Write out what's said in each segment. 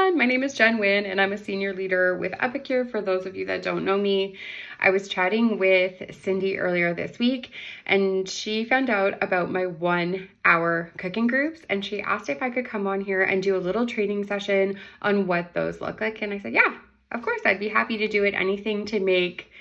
everyone, my name is Jen Wynn and I'm a senior leader with Epicure. For those of you that don't know me, I was chatting with Cindy earlier this week and she found out about my 1 hour cooking groups and she asked if I could come on here and do a little training session on what those look like. And I said, yeah, of course, I'd be happy to do it. Anything to make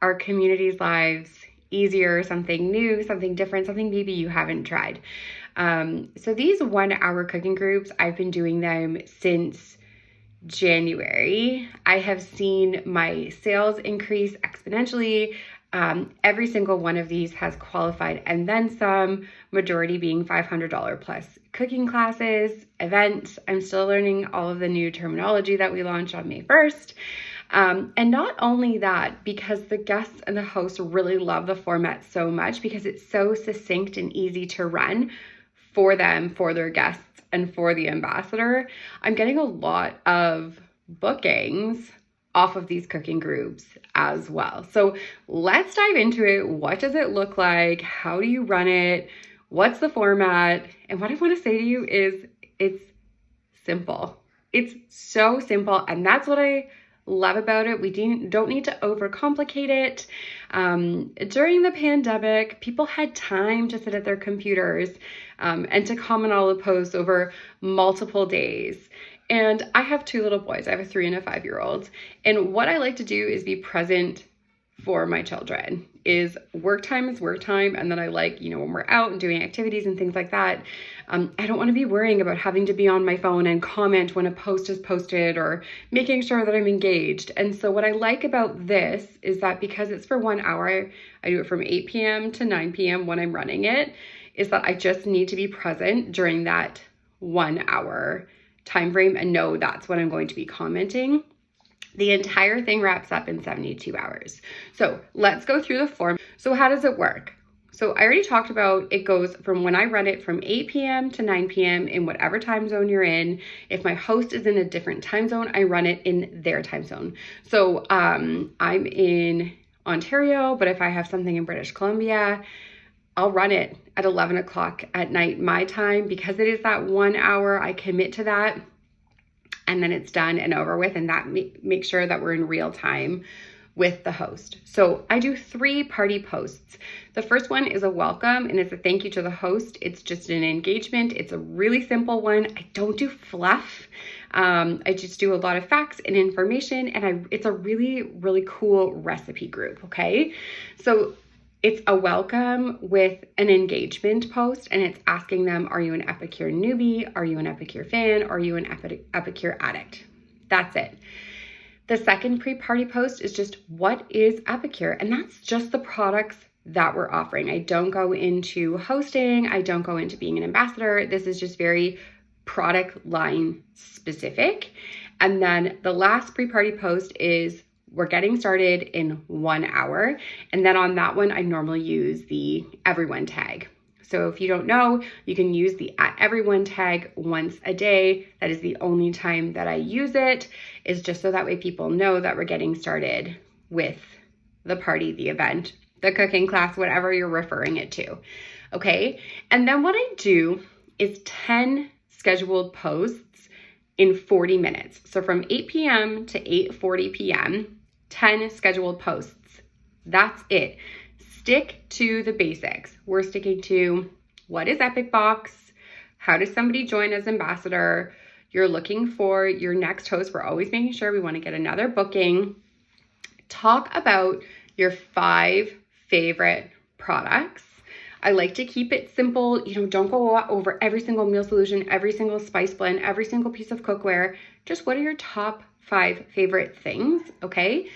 our community's lives easier, something new, something different, something maybe you haven't tried. So these 1 hour cooking groups, I've been doing them since January. I have seen my sales increase exponentially. Every single one of these has qualified and then some, majority being $500 plus cooking classes, events. I'm still learning all of the new terminology that we launched on May 1st. And not only that, because the guests and the hosts really love the format so much because it's so succinct and easy to run for them, for their guests, and for the ambassador, I'm getting a lot of bookings off of these cooking groups as well. So let's dive into it. What does it look like? How do you run it? What's the format? And what I want to say to you is it's simple. It's so simple. And that's what I love about it. We don't need to overcomplicate it. During the pandemic, people had time to sit at their computers and to comment all the posts over multiple days. And I have 2 little boys. I have a 3 and a 5-year-old. And what I like to do is be present for my children. Is work time is work time. And then I like, when we're out and doing activities and things like that, I don't want to be worrying about having to be on my phone and comment when a post is posted or making sure that I'm engaged. And so what I like about this is that because it's for 1 hour, I do it from 8 p.m. to 9 p.m. when I'm running it, is that I just need to be present during that 1 hour time frame and know that's when I'm going to be commenting. The entire thing wraps up in 72 hours. So let's go through the form. So how does it work? So I already talked about it goes from when I run it from 8 p.m. to 9 p.m. in whatever time zone you're in. If my host is in a different time zone, I run it in their time zone. So I'm in Ontario, but if I have something in British Columbia, I'll run it at 11 o'clock at night, my time, because it is that 1 hour. I commit to that. And then it's done and over with, and that makes sure that we're in real time with the host. So I do 3 party posts. The first one is a welcome, and it's a thank you to the host. It's just an engagement. It's a really simple one. I don't do fluff. I just do a lot of facts and information, and it's a really, really cool recipe group, okay? So it's a welcome with an engagement post, and it's asking them, are you an Epicure newbie? Are you an Epicure fan? Are you an Epicure addict? That's it. The second pre-party post is just, what is Epicure? And that's just the products that we're offering. I don't go into hosting. I don't go into being an ambassador. This is just very product line specific. And then the last pre-party post is, we're getting started in 1 hour. And then on that one, I normally use the everyone tag. So if you don't know, you can use the @everyone tag once a day. That is the only time that I use it, is just so that way people know that we're getting started with the party, the event, the cooking class, whatever you're referring it to. Okay. And then what I do is 10 scheduled posts in 40 minutes. So from 8 p.m. to 8:40 p.m., 10 scheduled posts. That's it. Stick to the basics. We're sticking to, what is Epic Box? How does somebody join as ambassador? You're looking for your next host. We're always making sure we want to get another booking. Talk about your 5 favorite products. I like to keep it simple. Don't go over every single meal solution, every single spice blend, every single piece of cookware. Just what are your top 5 favorite things, okay?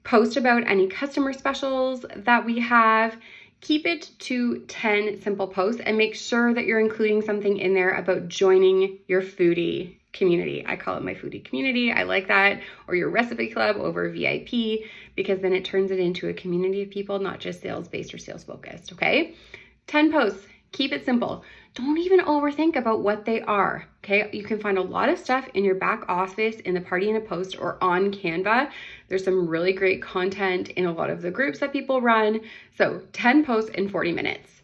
Post about any customer specials that we have. Keep it to 10 simple posts and make sure that you're including something in there about joining your foodie community. I call it my foodie community. I like that. Or your recipe club over VIP, because then it turns it into a community of people, not just sales-based or sales-focused, okay? 10 posts. Keep it simple. Don't even overthink about what they are, okay? You can find a lot of stuff in your back office, in the Party in a Post, or on Canva. There's some really great content in a lot of the groups that people run. So 10 posts in 40 minutes.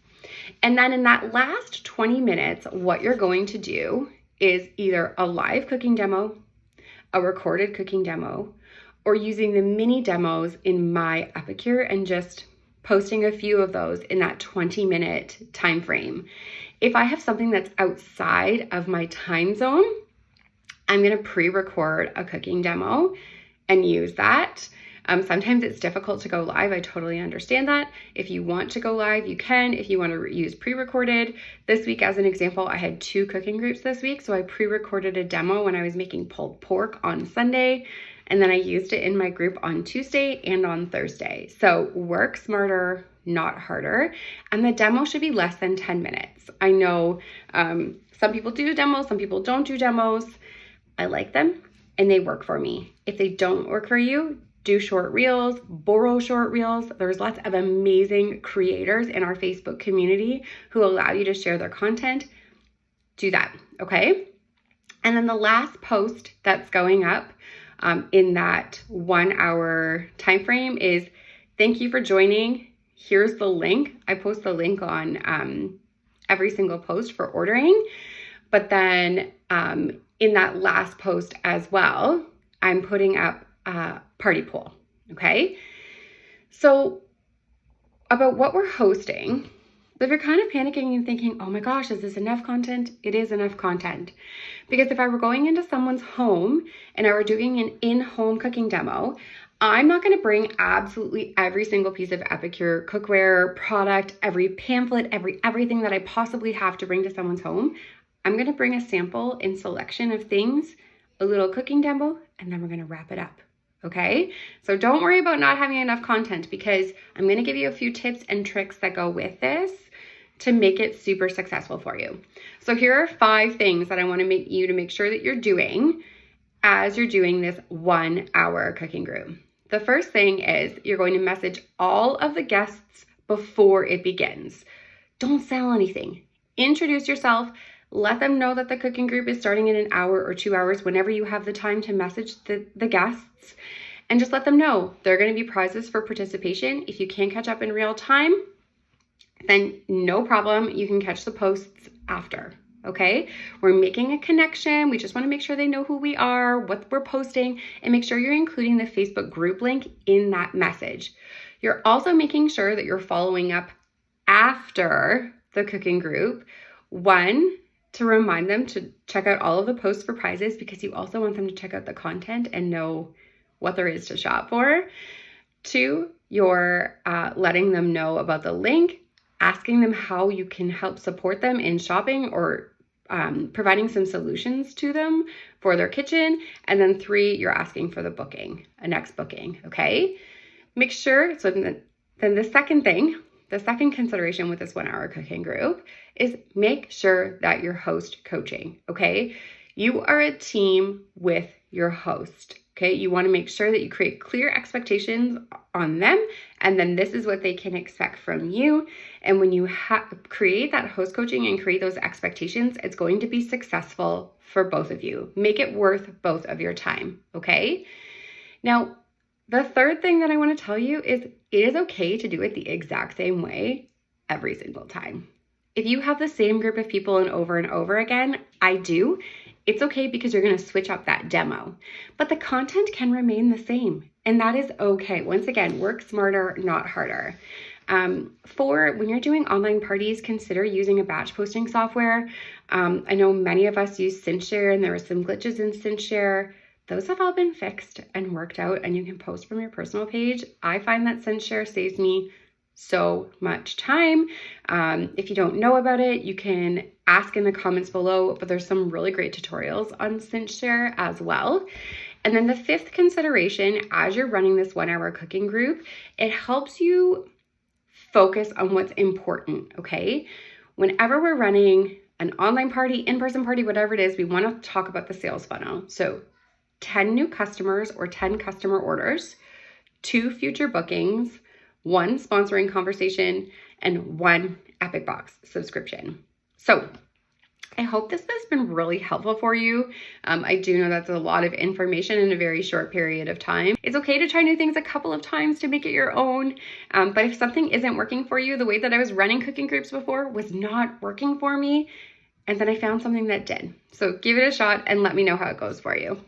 And then in that last 20 minutes, what you're going to do is either a live cooking demo, a recorded cooking demo, or using the mini demos in my Epicure and just posting a few of those in that 20-minute time frame. If I have something that's outside of my time zone, I'm going to pre-record a cooking demo and use that. Sometimes it's difficult to go live. I totally understand that. If you want to go live, you can. If you want to use pre-recorded, this week as an example, I had 2 cooking groups this week. So I pre-recorded a demo when I was making pulled pork on Sunday, and then I used it in my group on Tuesday and on Thursday. So work smarter, not harder. And the demo should be less than 10 minutes. I know some people do demos, some people don't do demos. I like them and they work for me. If they don't work for you, do short reels, borrow short reels. There's lots of amazing creators in our Facebook community who allow you to share their content. Do that, okay? And then the last post that's going up in that 1 hour time frame is, thank you for joining. Here's the link. I post the link on every single post for ordering. But then in that last post as well, I'm putting up a party poll, okay? So about what we're hosting, if you're kind of panicking and thinking, oh my gosh, is this enough content? It is enough content. Because if I were going into someone's home and I were doing an in-home cooking demo, I'm not going to bring absolutely every single piece of Epicure cookware, product, every pamphlet, everything that I possibly have to bring to someone's home. I'm going to bring a sample and selection of things, a little cooking demo, and then we're going to wrap it up. Okay, so don't worry about not having enough content, because I'm going to give you a few tips and tricks that go with this to make it super successful for you. So here are 5 things that I want to make sure that you're doing as you're doing this 1 hour cooking group. The first thing is you're going to message all of the guests before it begins. Don't sell anything. Introduce yourself. Let them know that the cooking group is starting in an hour or 2 hours whenever you have the time to message the guests, and just let them know there are going to be prizes for participation. If you can't catch up in real time, then no problem. You can catch the posts after. Okay, we're making a connection. We just want to make sure they know who we are, what we're posting, and make sure you're including the Facebook group link in that message. You're also making sure that you're following up after the cooking group. 1, to remind them to check out all of the posts for prizes, because you also want them to check out the content and know what there is to shop for. 2, you're letting them know about the link, asking them how you can help support them in shopping, or providing some solutions to them for their kitchen. And then 3, you're asking for the booking, a next booking, okay? Make sure, so then the second thing, the second consideration with this 1 hour cooking group is make sure that you're host coaching, okay? You are a team with your host, okay? You want to make sure that you create clear expectations on them, and then this is what they can expect from you. And when you create that host coaching and create those expectations, it's going to be successful for both of you. Make it worth both of your time, okay? Now, the third thing that I want to tell you is it is okay to do it the exact same way every single time. If you have the same group of people and over again, I do, it's okay, because you're going to switch up that demo. But the content can remain the same, and that is okay. Once again, work smarter, not harder. 4, when you're doing online parties, consider using a batch posting software. I know many of us use CinchShare, and there were some glitches in CinchShare. Those have all been fixed and worked out, and you can post from your personal page. I find that CinchShare saves me so much time. If you don't know about it, you can ask in the comments below, but there's some really great tutorials on CinchShare as well. And then the 5th consideration, as you're running this 1 hour cooking group, it helps you focus on what's important, okay? Whenever we're running an online party, in-person party, whatever it is, we want to talk about the sales funnel. So 10 new customers or 10 customer orders, 2 future bookings, 1 sponsoring conversation, and 1 Epic Box subscription. So I hope this has been really helpful for you. I do know that's a lot of information in a very short period of time. It's okay to try new things a couple of times to make it your own. But if something isn't working for you, the way that I was running cooking groups before was not working for me, and then I found something that did. So give it a shot and let me know how it goes for you.